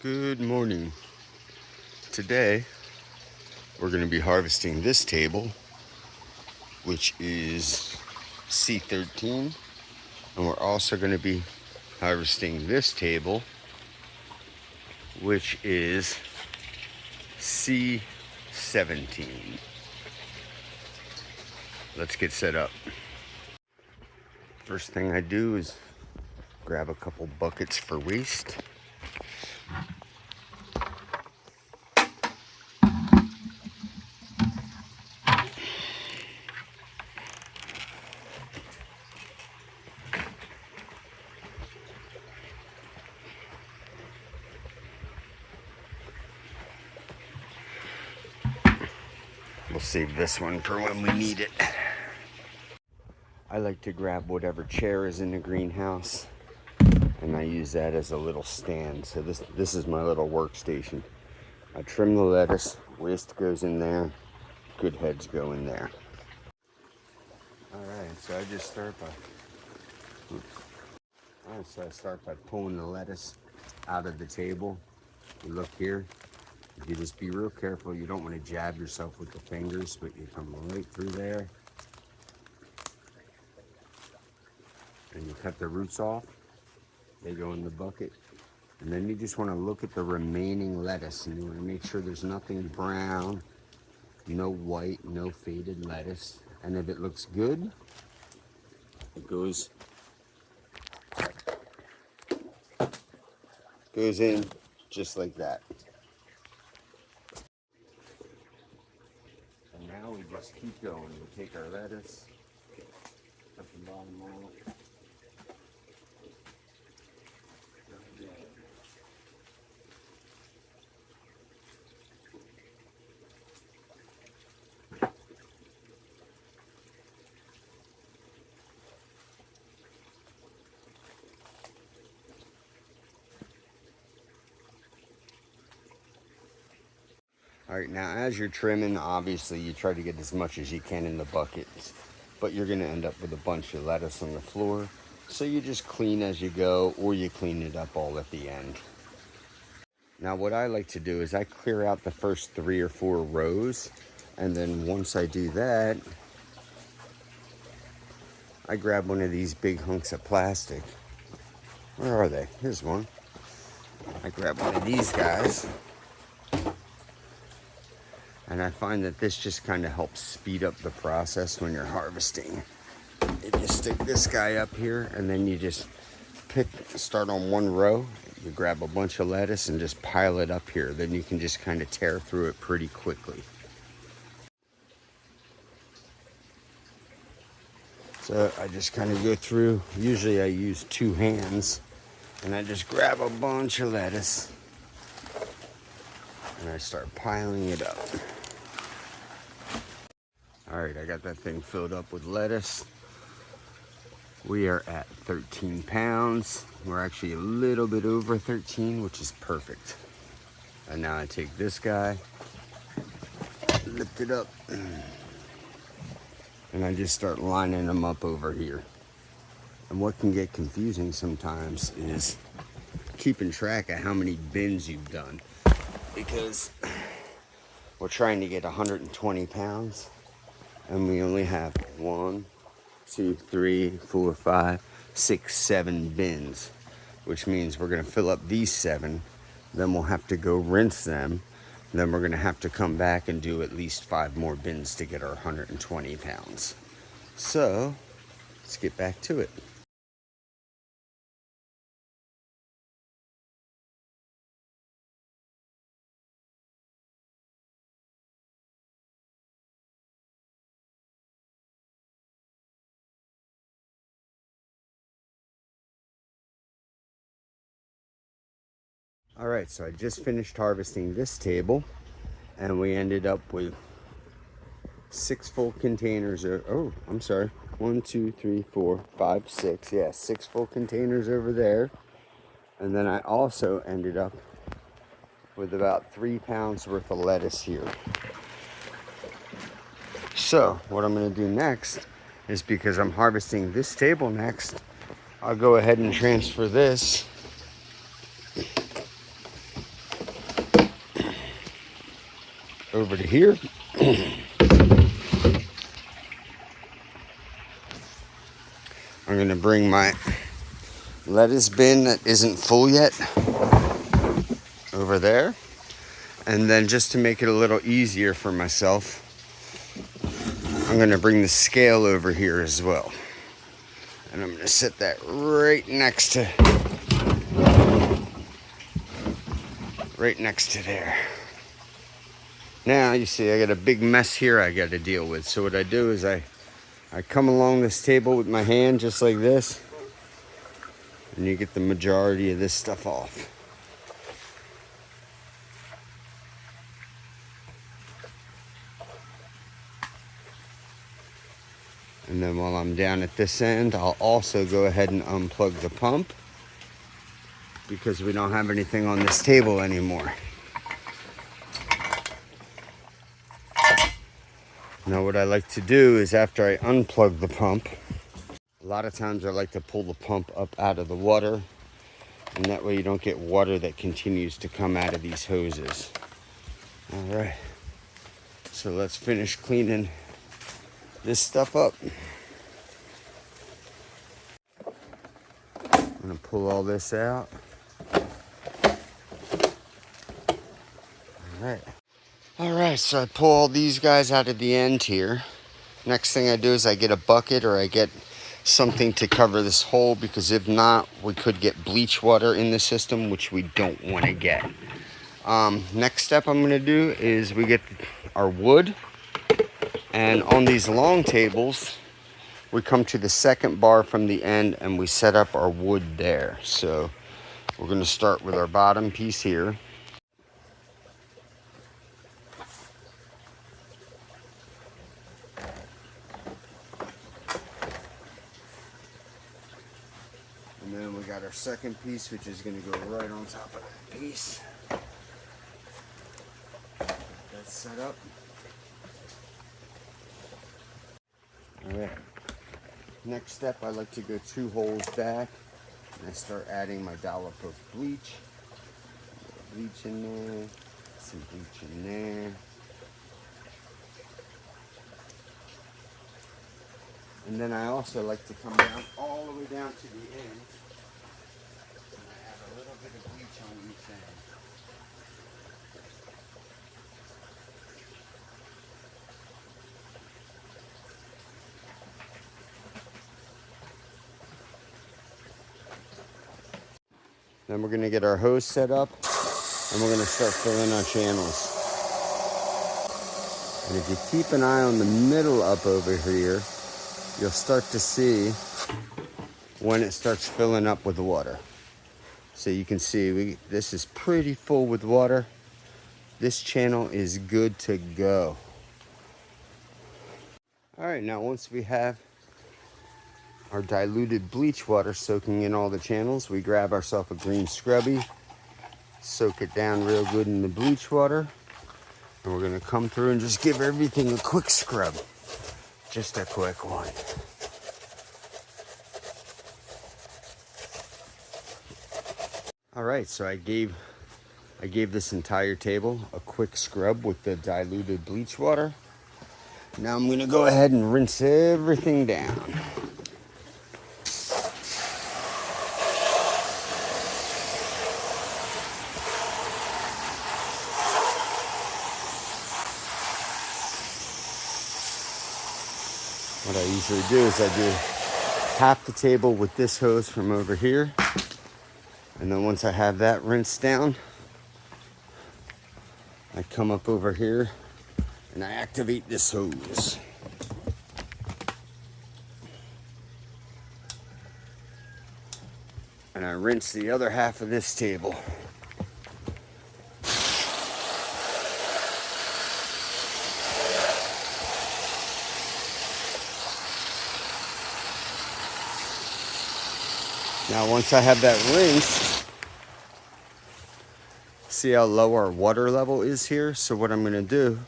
Good morning. Today we're going to be harvesting this table, which is C13, and we're also going to be harvesting this table, which is C17. Let's get set up. First thing I do is grab a couple buckets for waste. We'll save this one for when we need it. I like to grab whatever chair is in the greenhouse, and I use that as a little stand. So this is my little workstation. I trim the lettuce, waste goes in there, good heads go in there. Alright, so I just start by pulling the lettuce out of the table. You look here, you just be real careful. You don't want to jab yourself with the fingers, but you come right through there. And you cut the roots off. They go in the bucket. And then you just want to look at the remaining lettuce, and you want to make sure there's nothing brown, no white, no faded lettuce. And if it looks good, it goes in just like that. And now we just keep going. We take our lettuce, put the bottom out. All right, now as you're trimming, obviously you try to get as much as you can in the buckets, but you're gonna end up with a bunch of lettuce on the floor. So you just clean as you go, or you clean it up all at the end. Now what I like to do is I clear out the first 3 or 4 rows, and then once I do that, I grab one of these big hunks of plastic. Where are they? Here's one. I grab one of these guys. And I find that this just kind of helps speed up the process when you're harvesting. If you stick this guy up here, and then you just start on one row, you grab a bunch of lettuce and just pile it up here. Then you can just kind of tear through it pretty quickly. So I just kind of go through, usually I use 2 hands, and I just grab a bunch of lettuce and I start piling it up. All right, I got that thing filled up with lettuce. We are at 13 pounds. We're actually a little bit over 13, which is perfect. And now I take this guy, lift it up, and I just start lining them up over here. And what can get confusing sometimes is keeping track of how many bins you've done, because we're trying to get 120 pounds. And we only have 1, 2, 3, 4, 5, 6, 7 bins, which means we're gonna fill up these 7, then we'll have to go rinse them, then we're gonna have to come back and do at least 5 more bins to get our 120 pounds. So, let's get back to it. All right, so I just finished harvesting this table, and we ended up with 6 full containers. Oh, I'm sorry. 1, 2, 3, 4, 5, 6. Yeah, 6 full containers over there. And then I also ended up with about 3 pounds worth of lettuce here. So what I'm going to do next is, because I'm harvesting this table next, I'll go ahead and transfer this over to here. I'm going to bring my lettuce bin that isn't full yet over there. And then just to make it a little easier for myself, I'm going to bring the scale over here as well. And I'm going to set that right next to there. Now you see I got a big mess here I got to deal with. So what I do is I come along this table with my hand just like this, and you get the majority of this stuff off. And then while I'm down at this end, I'll also go ahead and unplug the pump because we don't have anything on this table anymore. Now what I like to do is after I unplug the pump, a lot of times I like to pull the pump up out of the water, and that way you don't get water that continues to come out of these hoses. All right, so let's finish cleaning this stuff up. I'm gonna pull all this out. All right, so I pull all these guys out of the end here. Next thing I do is I get a bucket or I get something to cover this hole, because if not, we could get bleach water in the system, which we don't want to get. Next step I'm gonna do is we get our wood, and on these long tables, we come to the second bar from the end and we set up our wood there. So we're gonna start with our bottom piece here. And then we got our second piece, which is gonna go right on top of that piece. That's set up. All right. Next step, I like to go 2 holes back, and I start adding my dollop of bleach. Bleach in there, some bleach in there. And then I also like to come down all the way down to the end, and I add a little bit of bleach on each end. Then we're gonna get our hose set up, and we're gonna start filling our channels. And if you keep an eye on the middle up over here, you'll start to see when it starts filling up with water. So you can see this is pretty full with water. This channel is good to go. All right, now once we have our diluted bleach water soaking in all the channels, we grab ourselves a green scrubby, soak it down real good in the bleach water, and we're gonna come through and just give everything a quick scrub. Just a quick one. All right, so I gave this entire table a quick scrub with the diluted bleach water. Now I'm gonna go ahead and rinse everything down. What I usually do is I do half the table with this hose from over here. And then once I have that rinsed down, I come up over here and I activate this hose. And I rinse the other half of this table. Now once I have that rinsed, see how low our water level is here? So what I'm gonna do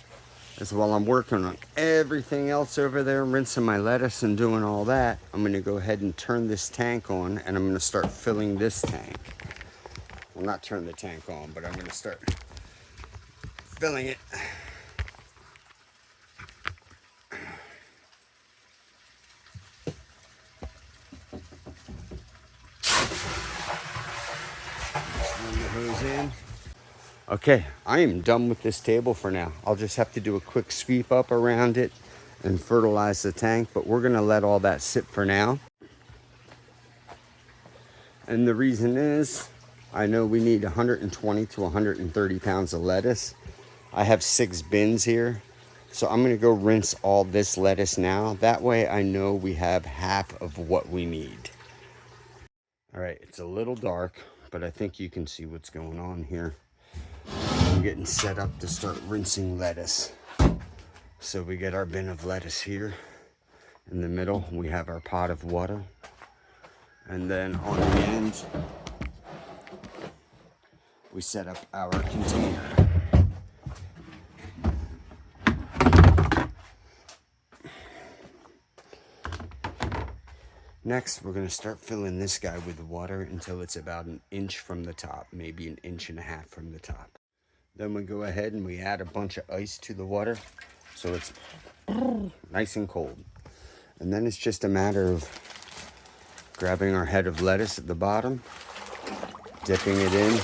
is, while I'm working on everything else over there, rinsing my lettuce and doing all that, I'm gonna go ahead and turn this tank on, and I'm gonna start filling this tank. Well, not turn the tank on, but I'm gonna start filling it hose in. Okay, I am done with this table for now. I'll just have to do a quick sweep up around it and fertilize the tank, but we're gonna let all that sit for now. And the reason is, I know we need 120 to 130 pounds of lettuce. I have 6 bins here, so I'm gonna go rinse all this lettuce now. That way I know we have half of what we need. All right, it's a little dark, but I think you can see what's going on here. I'm getting set up to start rinsing lettuce. So we get our bin of lettuce here. In the middle, we have our pot of water. And then on the end, we set up our container. Next, we're gonna start filling this guy with water until it's about an inch from the top, maybe an inch and a half from the top. Then we go ahead and we add a bunch of ice to the water so it's nice and cold. And then it's just a matter of grabbing our head of lettuce at the bottom, dipping it in,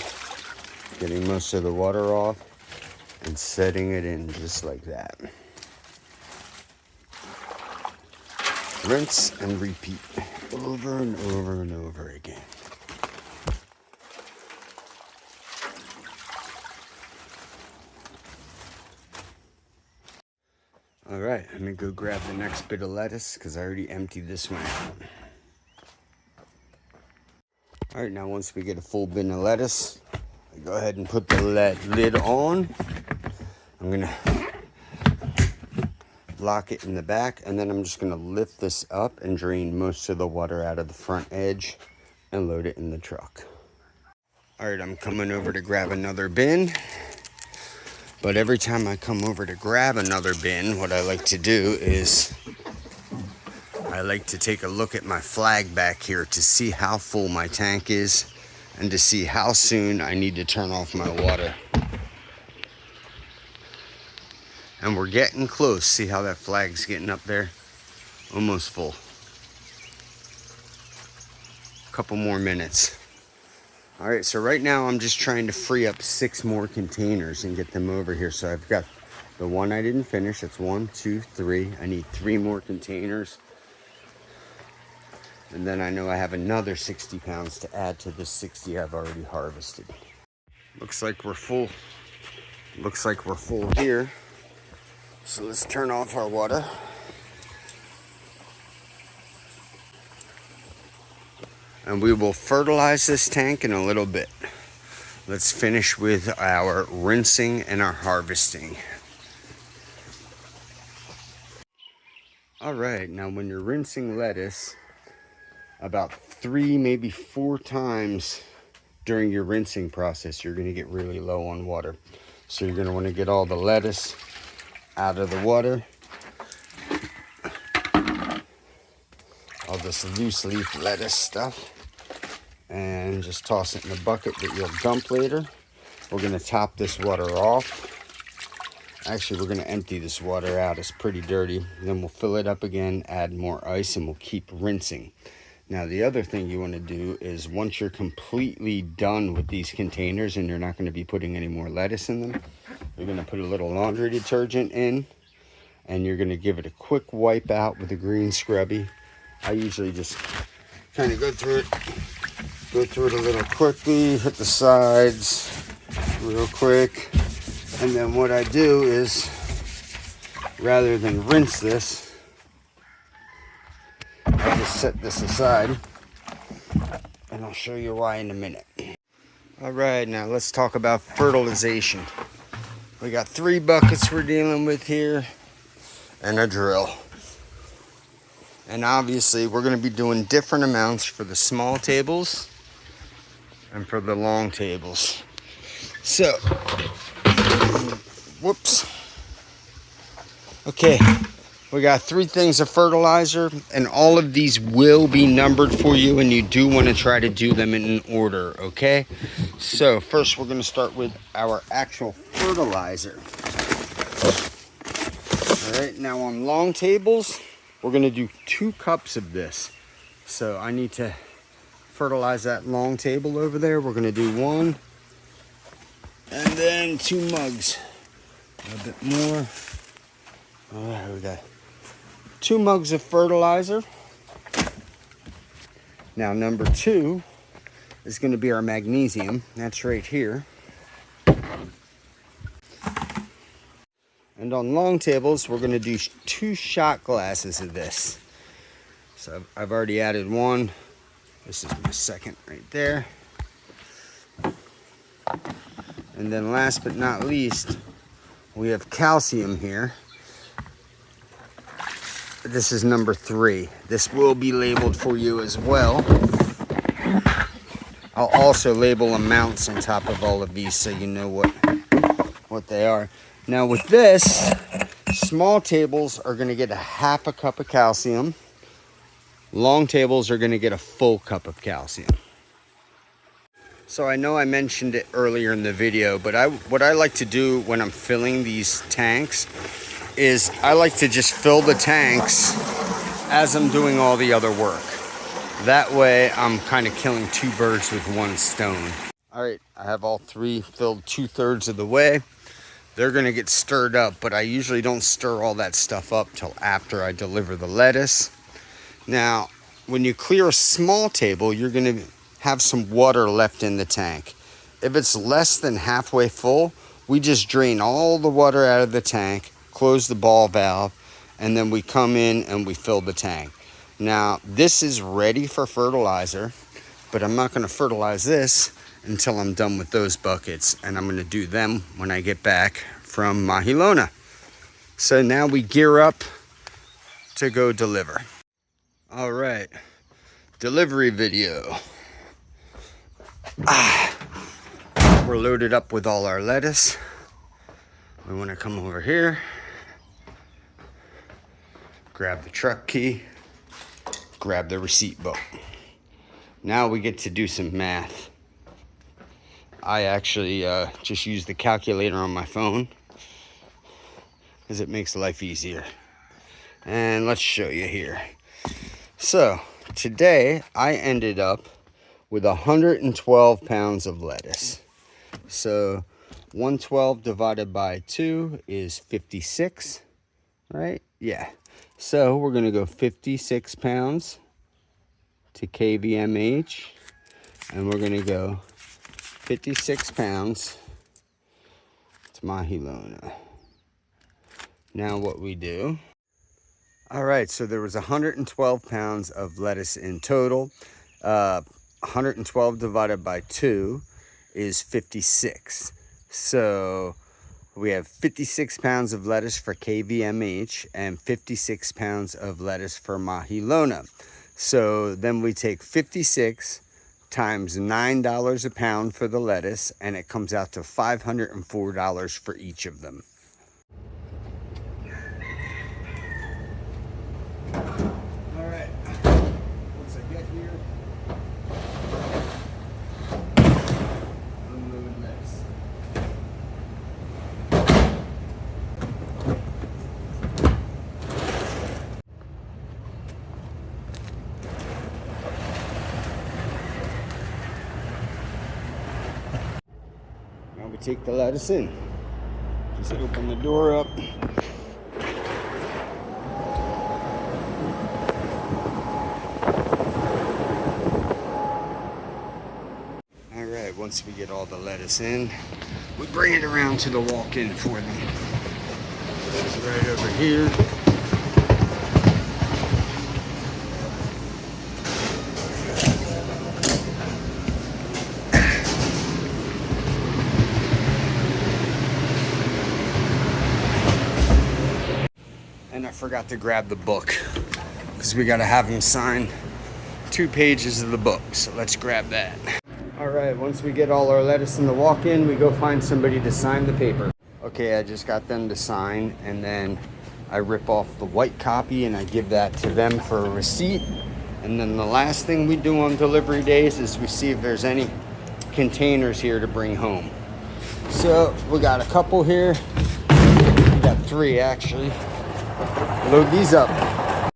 getting most of the water off, and setting it in just like that. Rinse and repeat over and over and over again. All right, let me go grab the next bit of lettuce because I already emptied this one out. All right, now once we get a full bin of lettuce, I go ahead and put the lid on. I'm gonna lock it in the back, and then I'm just gonna lift this up and drain most of the water out of the front edge and load it in the truck. All right, I'm coming over to grab another bin. But every time I come over to grab another bin, what I like to do is I like to take a look at my flag back here to see how full my tank is and to see how soon I need to turn off my water. And we're getting close. See how that flag's getting up there? Almost full. Couple more minutes. All right, so right now I'm just trying to free up 6 more containers and get them over here. So I've got the one I didn't finish. That's 1, 2, 3. I need 3 more containers. And then I know I have another 60 pounds to add to the 60 I've already harvested. Looks like we're full. Looks like we're full here. So let's turn off our water. And we will fertilize this tank in a little bit. Let's finish with our rinsing and our harvesting. All right, now when you're rinsing lettuce, about 3, maybe 4 times during your rinsing process, you're gonna get really low on water. So you're gonna wanna get all the lettuce out of the water. All this loose leaf lettuce stuff. And just toss it in a bucket that you'll dump later. We're gonna top this water off. Actually, we're gonna empty this water out. It's pretty dirty. Then we'll fill it up again, add more ice, and we'll keep rinsing. Now, the other thing you wanna do is once you're completely done with these containers and you're not gonna be putting any more lettuce in them, you're gonna put a little laundry detergent in and you're gonna give it a quick wipe out with a green scrubby. I usually just kind of go through it a little quickly, hit the sides real quick. And then what I do is, rather than rinse this, I just set this aside. And I'll show you why in a minute. All right, now let's talk about fertilization. We got 3 buckets we're dealing with here and a drill. And obviously we're gonna be doing different amounts for the small tables and for the long tables. So, whoops. Okay, we got 3 things of fertilizer, and all of these will be numbered for you, and you do want to try to do them in order, okay? So first we're gonna start with our actual fertilizer. All right, now on long tables, we're gonna do 2 cups of this. So I need to fertilize that long table over there. We're gonna do 1 And then 2 mugs. A bit more. All right, we got 2 mugs of fertilizer. Now number 2 is going to be our magnesium. That's right here. And on long tables, we're going to do 2 shot glasses of this. So I've already added 1. This is my second right there. And then last but not least, we have calcium here. This is number 3. This will be labeled for you as well. I'll also label amounts on top of all of these so you know what they are. Now with this, small tables are going to get a half a cup of calcium. Long tables are going to get a full cup of calcium. So I know I mentioned it earlier in the video, but what I like to do when I'm filling these tanks is I like to just fill the tanks as I'm doing all the other work. That way I'm kind of killing 2 birds with 1 stone. All right, I have all 3 filled 2/3 of the way. They're gonna get stirred up, but I usually don't stir all that stuff up till after I deliver the lettuce. Now, when you clear a small table, you're gonna have some water left in the tank. If it's less than halfway full, we just drain all the water out of the tank, close the ball valve, and then we come in and we fill the tank. Now, this is ready for fertilizer, but I'm not gonna fertilize this until I'm done with those buckets, and I'm gonna do them when I get back from Mahilona. So now we gear up to go deliver. All right, delivery video. We're loaded up with all our lettuce. We wanna come over here, grab the truck key, grab the receipt book. Now we get to do some math. I actually just use the calculator on my phone because it makes life easier. And let's show you here. So today I ended up with 112 pounds of lettuce. So 112 divided by 2 is 56, right? Yeah. So we're gonna go 56 pounds to KVMH, and we're gonna go 56 pounds to Mahilona. Now what we do, all right, so there was 112 pounds of lettuce in total. 112 divided by 2 is 56. So we have 56 pounds of lettuce for KVMH and 56 pounds of lettuce for Mahilona. So then we take 56 times $9 a pound for the lettuce, and it comes out to $504 for each of them. All right, once I get here, unload lettuce. Now we take the lettuce in. Just open the door up. Once we get all the lettuce in, we bring it around to the walk-in for them. It's right over here. And I forgot to grab the book because we got to have him sign 2 pages of the book. So let's grab that. All right, once we get all our lettuce in the walk-in, we go find somebody to sign the paper. Okay, I just got them to sign, and then I rip off the white copy and I give that to them for a receipt. And then the last thing we do on delivery days is we see if there's any containers here to bring home. So we got a couple here. We got 3 actually. Load these up.